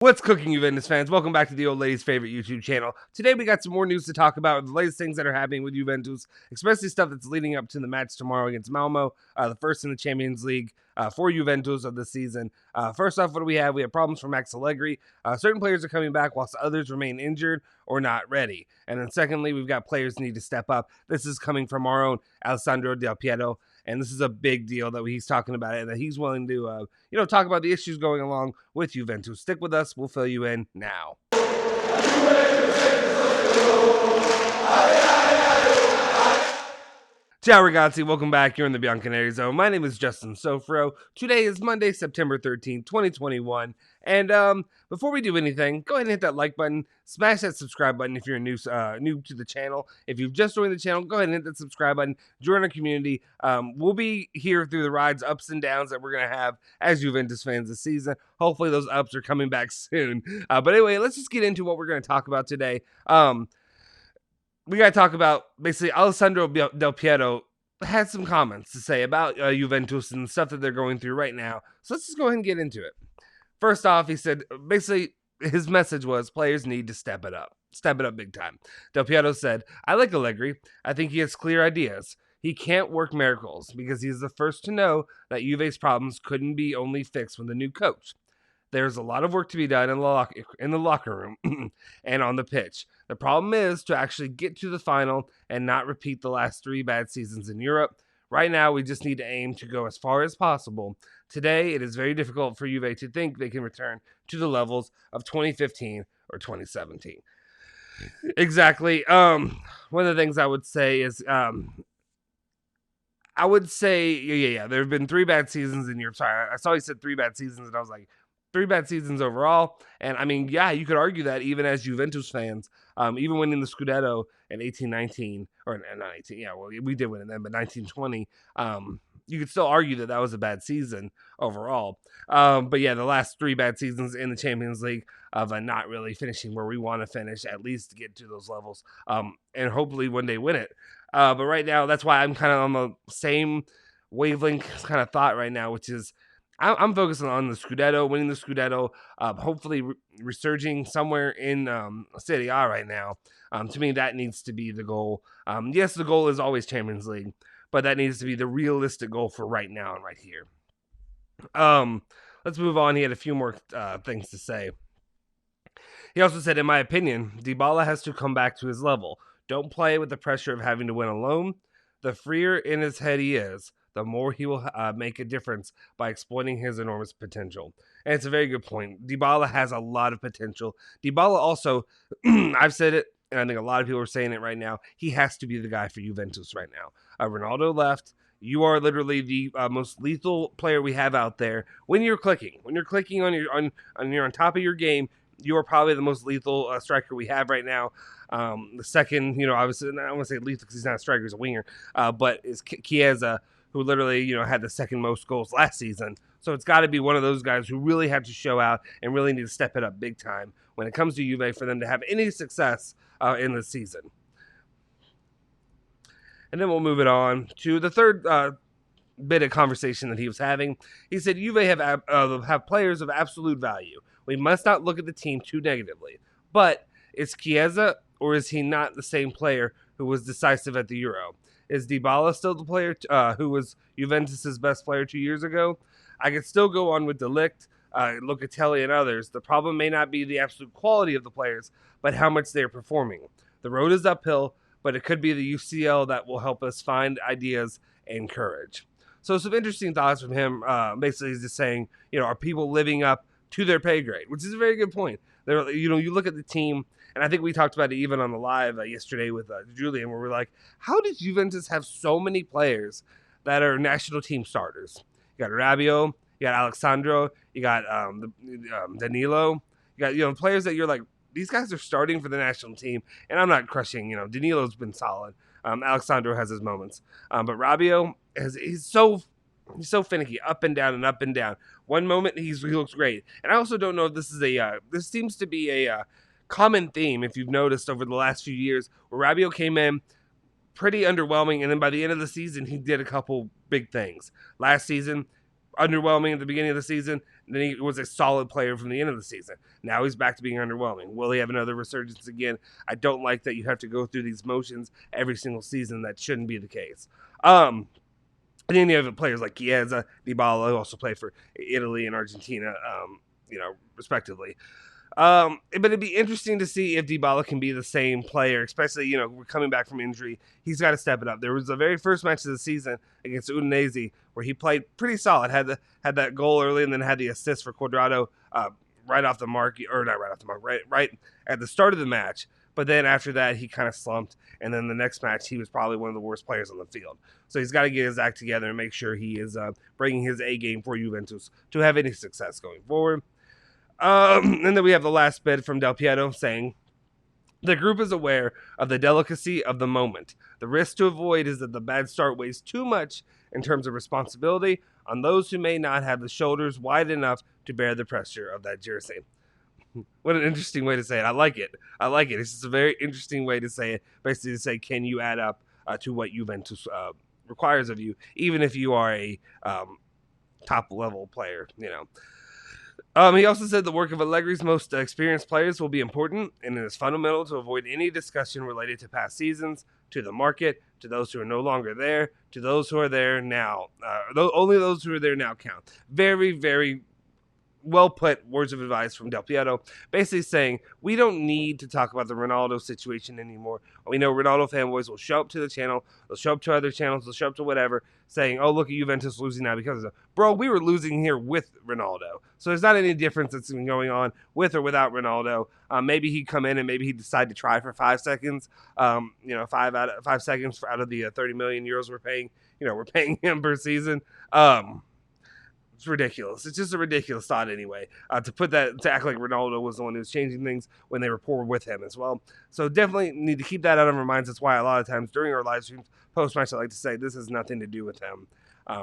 What's cooking, Juventus fans? Welcome back to the old lady's favorite YouTube channel. Today we got some more news to talk about, the latest things that are happening with Juventus, especially stuff that's leading up to the match tomorrow against MALM0, the first in the Champions League for Juventus of the season. First off, what do we have? We have problems for Max Allegri. Certain players are coming back whilst others remain injured or not ready. And then secondly, we've got players need to step up. This is coming from our own Alessandro Del Piero. And this is a big deal that he's talking about it, and that he's willing to, talk about the issues going along with Juventus. Stick with us. We'll fill you in now. Ciao ragazzi, welcome back. You're in the Bianconeri zone. My name is Justin Sofro. Today is Monday, September 13th, 2021. And before we do anything, go ahead and hit that like button. Smash that subscribe button if you're new to the channel. If you've just joined the channel, go ahead and hit that subscribe button. Join our community. We'll be here through the rides, ups and downs that we're going to have as Juventus fans this season. Hopefully those ups are coming back soon. But anyway, let's just get into what we're going to talk about today. We got to talk about, basically, Alessandro Del Piero had some comments to say about Juventus and the stuff that they're going through right now. So let's just go ahead and get into it. First off, he said, basically, his message was players need to step it up. Step it up big time. Del Piero said, I like Allegri. I think he has clear ideas. He can't work miracles because he's the first to know that Juve's problems couldn't be only fixed with the new coach. There's a lot of work to be done in the locker room and on the pitch. The problem is to actually get to the final and not repeat the last 3 bad seasons in Europe. Right now, we just need to aim to go as far as possible. Today, it is very difficult for Juve to think they can return to the levels of 2015 or 2017. Exactly. One of the things I would say is, yeah, there have been 3 bad seasons in Europe. Sorry, I saw you said 3 bad seasons, and I was like, 3 bad seasons overall. And I mean, yeah, you could argue that even as Juventus fans, even winning the Scudetto in 18-19, or not 18, yeah, well, we did win it then, but 19-20, you could still argue that that was a bad season overall. But yeah, the last 3 bad seasons in the Champions League of not really finishing where we want to finish, at least to get to those levels, and hopefully one day win it. But right now, that's why I'm kind of on the same wavelength kind of thought right now, which is, I'm focusing on the Scudetto, winning the Scudetto, hopefully resurging somewhere in Serie A right now. To me, that needs to be the goal. Yes, the goal is always Champions League, but that needs to be the realistic goal for right now and right here. Let's move on. He had a few more things to say. He also said, in my opinion, Dybala has to come back to his level. Don't play with the pressure of having to win alone. The freer in his head he is, the more he will make a difference by exploiting his enormous potential. And it's a very good point. Dybala has a lot of potential. Dybala also, I've said it, and I think a lot of people are saying it right now, he has to be the guy for Juventus right now. Ronaldo left. You are literally the most lethal player we have out there. When you're clicking on you're on top of your game, you are probably the most lethal striker we have right now. The second, obviously, I don't want to say lethal because he's not a striker, he's a winger, but is Chiesa, who literally, had the second most goals last season. So it's got to be one of those guys who really have to show out and really need to step it up big time when it comes to Juve for them to have any success in the season. And then we'll move it on to the third bit of conversation that he was having. He said, Juve have players of absolute value. We must not look at the team too negatively. But is Chiesa, or is he not the same player who was decisive at the Euro? Is Dybala still the player who was Juventus' best player 2 years ago? I could still go on with De Ligt, Locatelli, and others. The problem may not be the absolute quality of the players, but how much they are performing. The road is uphill, but it could be the UCL that will help us find ideas and courage. So some interesting thoughts from him. Basically, he's just saying, are people living up to their pay grade, which is a very good point. You look at the team, and I think we talked about it even on the live yesterday with Julian, where we're like, how does Juventus have so many players that are national team starters? You got Rabiot, you got Alessandro, you got Danilo, you got players that you're like, these guys are starting for the national team, and I'm not crushing. Danilo's been solid. Alessandro has his moments, but Rabiot he's so finicky, up and down and up and down. One moment he looks great, and I also don't know if this is this seems to be a common theme, if you've noticed over the last few years, where Rabiot came in pretty underwhelming, and then by the end of the season, he did a couple big things. Last season, underwhelming at the beginning of the season. Then he was a solid player from the end of the season. Now he's back to being underwhelming. Will he have another resurgence again? I don't like that you have to go through these motions every single season. That shouldn't be the case. And then you have players like Chiesa, Dybala, who also play for Italy and Argentina, respectively. But it'd be interesting to see if Dybala can be the same player, especially, we're coming back from injury. He's got to step it up. There was the very first match of the season against Udinese where he played pretty solid, had that goal early and then had the assist for Cuadrado right off the mark, or not right off the mark, right at the start of the match. But then after that, he kind of slumped. And then the next match, he was probably one of the worst players on the field. So he's got to get his act together and make sure he is bringing his A game for Juventus to have any success going forward. And then we have the last bit from Del Piero saying, the group is aware of the delicacy of the moment. The risk to avoid is that the bad start weighs too much in terms of responsibility on those who may not have the shoulders wide enough to bear the pressure of that jersey. What an interesting way to say it. I like it. It's just a very interesting way to say it. Basically to say, can you add up to what Juventus requires of you, even if you are a top-level player, He also said the work of Allegri's most experienced players will be important, and it is fundamental to avoid any discussion related to past seasons, to the market, to those who are no longer there, to those who are there now. Only those who are there now count. Very, very well put words of advice from Del Piero, basically saying we don't need to talk about the Ronaldo situation anymore. We know Ronaldo fanboys will show up to the channel, they'll show up to other channels, they'll show up to whatever, saying, oh, look at Juventus losing now because of it. Bro, we were losing here with Ronaldo. So there's not any difference that's been going on with or without Ronaldo. Maybe he'd come in and maybe he'd decide to try for 5 seconds, 5 seconds out of the 30 million euros we're paying. We're paying him per season. It's ridiculous. It's just a ridiculous thought anyway, to act like Ronaldo was the one who was changing things when they were poor with him as well. So definitely need to keep that out of our minds. That's why a lot of times during our live streams, post-match, I like to say this has nothing to do with him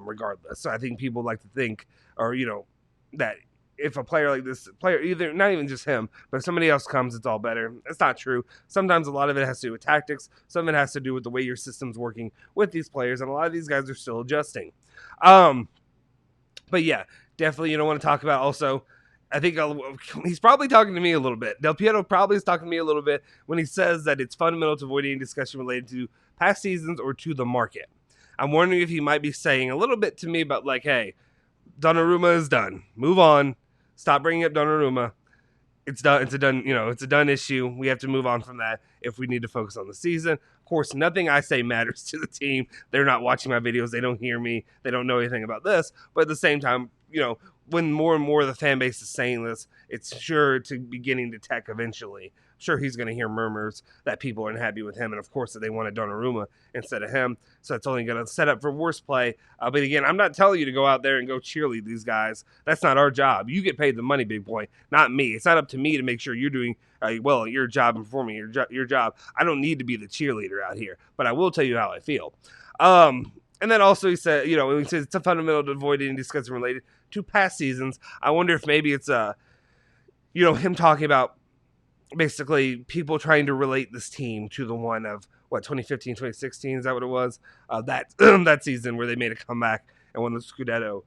regardless. So I think people like to think, or, that if a player like this, either not even just him, but if somebody else comes, it's all better. It's not true. Sometimes a lot of it has to do with tactics. Some of it has to do with the way your system's working with these players, and a lot of these guys are still adjusting. But yeah, definitely you don't want to talk about also, I think he's probably talking to me a little bit. Del Piero probably is talking to me a little bit when he says that it's fundamental to avoid any discussion related to past seasons or to the market. I'm wondering if he might be saying a little bit to me about like, hey, Donnarumma is done. Move on. Stop bringing up Donnarumma. It's done. It's a done issue. We have to move on from that if we need to focus on the season. Of course, nothing I say matters to the team. They're not watching my videos. They don't hear me. They don't know anything about this. But at the same time, when more and more of the fan base is saying this, it's sure to beginning to tech eventually. Sure, he's going to hear murmurs that people aren't happy with him, and of course that they wanted Donnarumma instead of him. So it's only going to set up for worse play. But again, I'm not telling you to go out there and go cheerlead these guys. That's not our job. You get paid the money, big boy, not me. It's not up to me to make sure you're doing well your job and performing your job. I don't need to be the cheerleader out here, but I will tell you how I feel. And then also he said, he says it's a fundamental to avoid any discussion related to past seasons. I wonder if maybe it's him talking about basically people trying to relate this team to the one of 2015, 2016, is that what it was? That season where they made a comeback and won the Scudetto.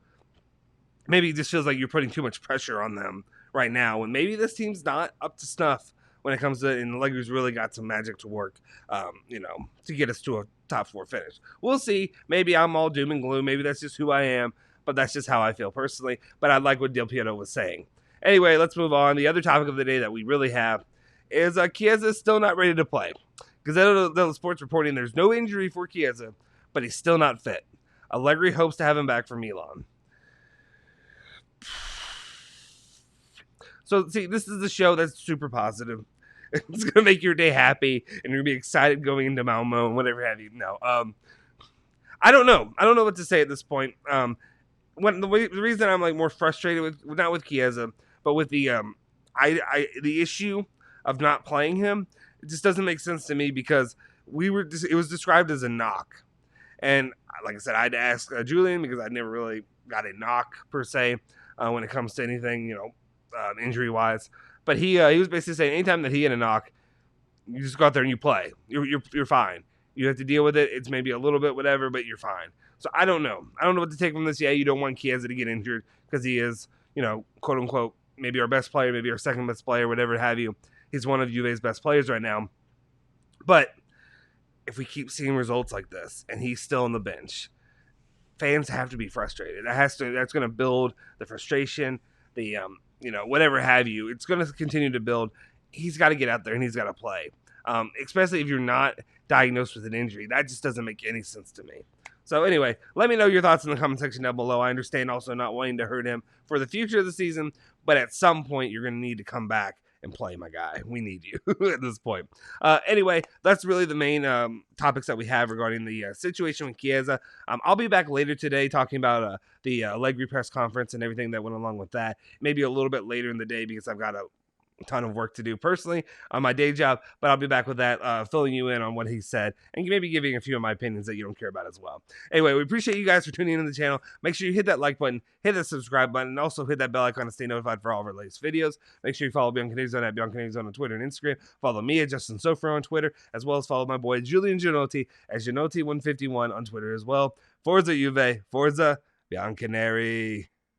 Maybe it just feels like you're putting too much pressure on them right now, and maybe this team's not up to snuff when it comes to, and the Lakers really got some magic to work, to get us to a top 4 finish. We'll see. Maybe I'm all doom and gloom. Maybe that's just who I am, but that's just how I feel personally. But I like what Del Piero was saying. Anyway, let's move on. The other topic of the day that we really have is Chiesa is still not ready to play. Gazzetta dello Sport's reporting there's no injury for Chiesa, but he's still not fit. Allegri hopes to have him back for Milan. So, see, this is a show that's super positive. It's going to make your day happy, and you're going to be excited going into MALM0 and whatever have you. No, I don't know. I don't know what to say at this point. The reason I'm like more frustrated with, not with Chiesa, but with the issue of not playing him, it just doesn't make sense to me because it was described as a knock. And like I said, I had to ask Julian because I never really got a knock per se when it comes to anything, injury wise. But he was basically saying anytime that he had a knock, you just go out there and you play. You're fine. You have to deal with it. It's maybe a little bit whatever, but you're fine. So I don't know. I don't know what to take from this. Yeah, you don't want Chiesa to get injured because he is, quote unquote, maybe our best player, maybe our second best player, whatever have you. He's one of Juve's best players right now. But if we keep seeing results like this and he's still on the bench, fans have to be frustrated. That's going to build the frustration, the whatever have you. It's going to continue to build. He's got to get out there and he's got to play. Especially if you're not diagnosed with an injury. That just doesn't make any sense to me. So anyway, let me know your thoughts in the comment section down below. I understand also not wanting to hurt him for the future of the season, but at some point you're going to need to come back and play, my guy. We need you at this point. Anyway, that's really the main topics that we have regarding the situation with Chiesa. I'll be back later today talking about the Allegri press conference and everything that went along with that. Maybe a little bit later in the day because I've got a ton of work to do personally on my day job, but I'll be back with that, filling you in on what he said and maybe giving a few of my opinions that you don't care about as well. Anyway, we appreciate you guys for tuning in to the channel. Make sure you hit that like button, hit that subscribe button, and also hit that bell icon to stay notified for all of our latest videos. Make sure you follow Bianconeri at Bianconeri on Twitter and Instagram. Follow me at Justin Sofro on Twitter, as well as follow my boy Julian Gianotti as Gianotti151 on Twitter as well. Forza Juve, Forza Bianconeri.